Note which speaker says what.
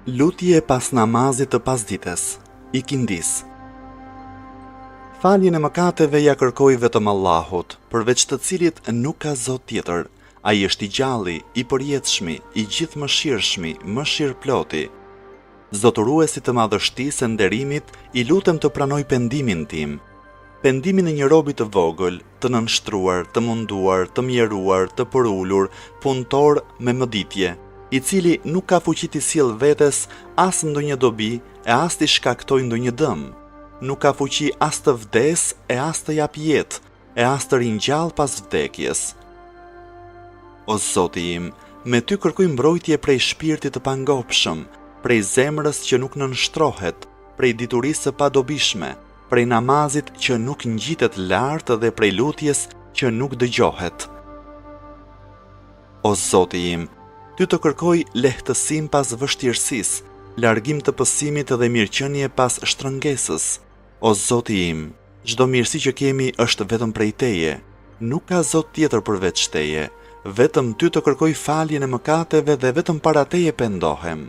Speaker 1: Lutje pas namazit të pasdites, ikindis. Faljen e mëkateve ja kërkoj vetëm Allahut, përveç të cilit nuk ka Zot tjetër. Ai është i gjalli, i përjetshmi, i gjithë mëshirshmi, mëshirëploti. Zotëruesi të madhështisë e nderimit, i lutem të pranoj pendimin tim. Pendimin e një robi të vogël, të nënshtruar, të munduar, të mjeruar, të përulur, punëtor me mëditje, i cili nuk ka fuqi të sjellë vetes as ndonjë dobi e as të shkaktoj ndonjë dëm. Nuk ka fuqi as të vdes e as të jap jetë, e as të ringjall pas vdekjes. O Zoti im, me ty kërkoj mbrojtje prej shpirtit të pangopshëm, prej zemrës që nuk nënshtrohet, prej diturisë së padobishme, prej namazit që nuk ngjitet lart dhe prej lutjes që nuk dëgjohet. O Zoti im, ty të kërkoj lehtësim pas vështirësisë, largim të pësimit dhe mirëqenie pas shtrëngesës. O Zoti im, çdo mirësi që kemi është vetëm prej Teje, nuk ka Zot tjetër përveç Teje, vetëm ty të kërkoj faljen e mëkateve dhe vetëm para Teje pendohem.